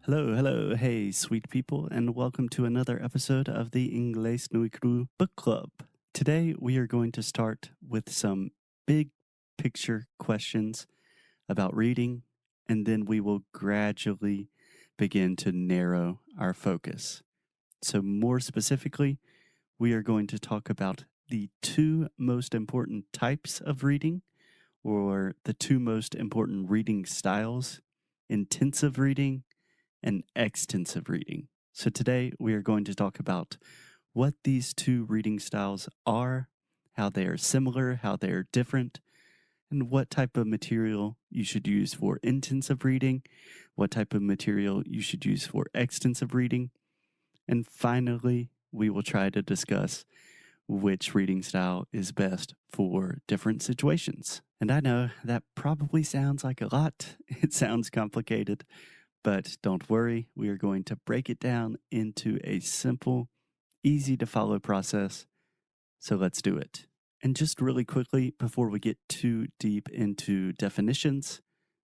Hey, sweet people, and welcome to another episode of the Inglês no Cru Book Club. Today, we are going to start with some big picture questions about reading, and then we will gradually begin to narrow our focus. So, more specifically, we are going to talk about the two most important types of reading, or the two most important reading styles: intensive reading and extensive reading. So today we are going to talk about what these two reading styles are, how they are similar, how they are different, and what type of material you should use for intensive reading, what type of material you should use for extensive reading, and finally, we will try to discuss which reading style is best for different situations. And I know that probably sounds like a lot. It sounds complicated. But don't worry, we are going to break it down into a simple, easy to follow process. So let's do it. And just really quickly, before we get too deep into definitions,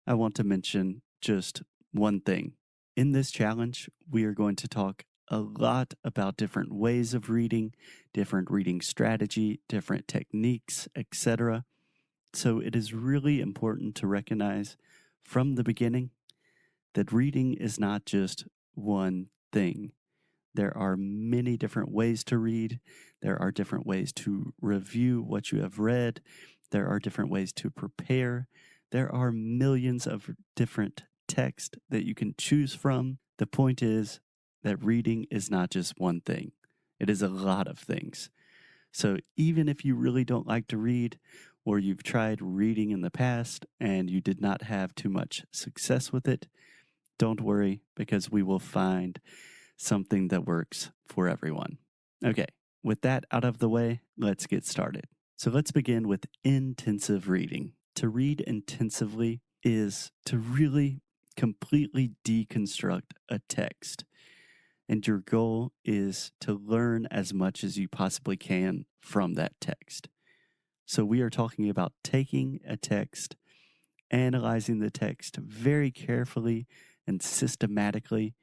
I want to mention just one thing. In this challenge, we are going to talk a lot about different ways of reading, different reading strategy, different techniques, etc. So it is really important to recognize from the beginning that reading is not just one thing. There are many different ways to read. There are different ways to review what you have read. There are different ways to prepare. There are millions of different texts that you can choose from. The point is that reading is not just one thing. It is a lot of things. So even if you really don't like to read, or you've tried reading in the past and you did not have too much success with it, don't worry, because we will find something that works for everyone. Okay, with that out of the way, let's get started. So let's begin with intensive reading. To read intensively is to really completely deconstruct a text. And your goal is to learn as much as you possibly can from that text. So we are talking about taking a text, analyzing the text very carefully and systematically,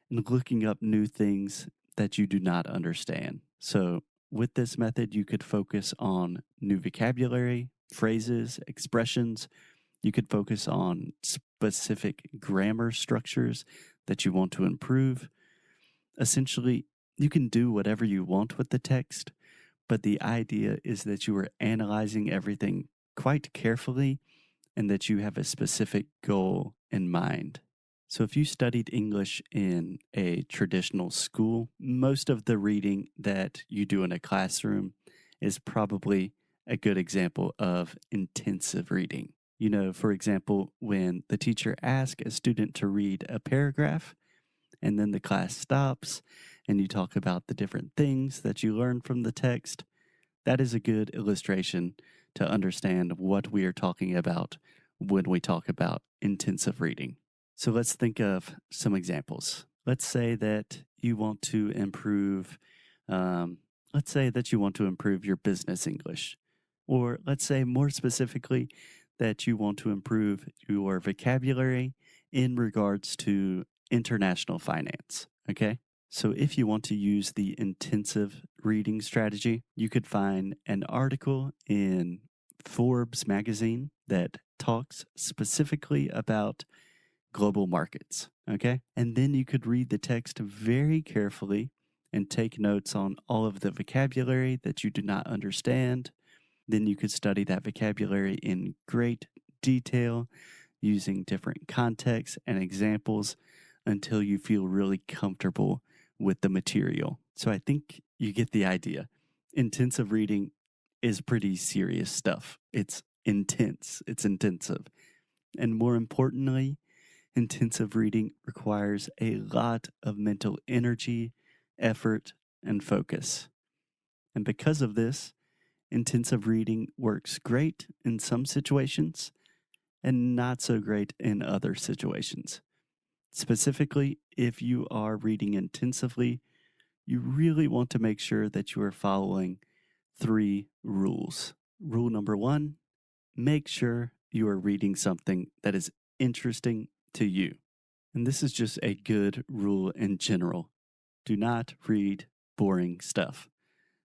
and looking up new things that you do not understand. So, with this method, you could focus on new vocabulary, phrases, expressions. You could focus on specific grammar structures that you want to improve. Essentially, you can do whatever you want with the text, but the idea is that you are analyzing everything quite carefully and that you have a specific goal in mind. So, if you studied English in a traditional school, most of the reading that you do in a classroom is probably a good example of intensive reading. You know, for example, when the teacher asks a student to read a paragraph and then the class stops and you talk about the different things that you learned from the text, that is a good illustration to understand what we are talking about when we talk about intensive reading. So let's think of some examples. Let's say that you want to improve, your business English. Or let's say more specifically that you want to improve your vocabulary in regards to international finance. Okay? So if you want to use the intensive reading strategy, you could find an article in Forbes magazine that talks specifically about global markets. Okay. And then you could read the text very carefully and take notes on all of the vocabulary that you do not understand. Then you could study that vocabulary in great detail using different contexts and examples until you feel really comfortable with the material. So I think you get the idea. Intensive reading is pretty serious stuff. It's intense, it's intensive. And more importantly, intensive reading requires a lot of mental energy, effort, and focus. And because of this, intensive reading works great in some situations and not so great in other situations. Specifically, if you are reading intensively, you really want to make sure that you are following 3 rules. Rule number 1, make sure you are reading something that is interesting to you. And this is just a good rule in general. Do not read boring stuff.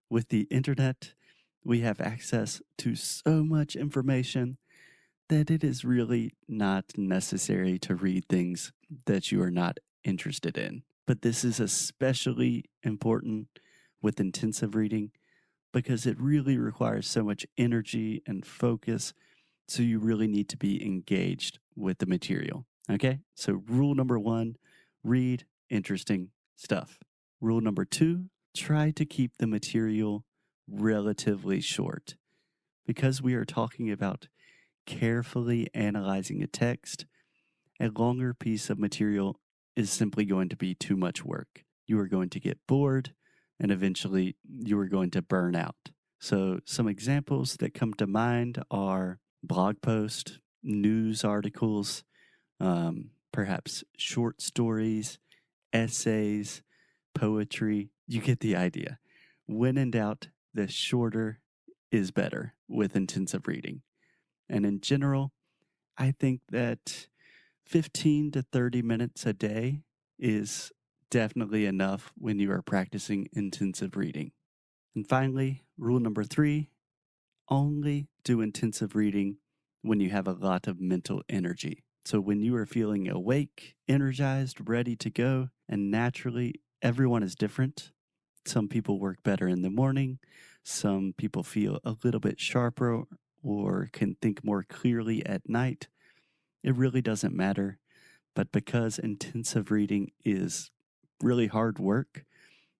With the internet, we have access to so much information that it is really not necessary to read things that you are not interested in. But this is especially important with intensive reading because it really requires so much energy and focus. So you really need to be engaged with the material. Okay? So, rule number 1, read interesting stuff. Rule number 2, try to keep the material relatively short. Because we are talking about carefully analyzing a text, a longer piece of material is simply going to be too much work. You are going to get bored and eventually you are going to burn out. So, some examples that come to mind are blog posts, news articles, perhaps short stories, essays, poetry. You get the idea. When in doubt, the shorter is better with intensive reading. And in general, I think that 15 to 30 minutes a day is definitely enough when you are practicing intensive reading. And finally, rule number 3, only do intensive reading when you have a lot of mental energy. So when you are feeling awake, energized, ready to go, and naturally everyone is different. Some people work better in the morning. Some people feel a little bit sharper or can think more clearly at night. It really doesn't matter. But because intensive reading is really hard work,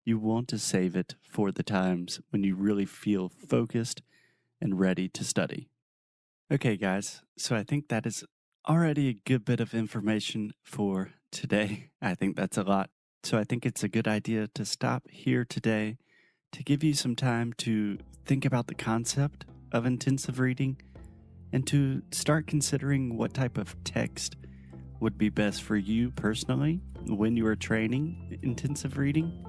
you want to save it for the times when you really feel focused and ready to study. Okay, guys, so I think that is already a good bit of information for today. I think that's a lot. So I think it's a good idea to stop here today to give you some time to think about the concept of intensive reading and to start considering what type of text would be best for you personally when you are training intensive reading.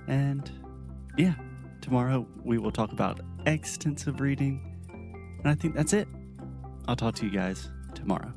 And yeah, tomorrow we will talk about extensive reading. And I think that's it. I'll talk to you guys tomorrow.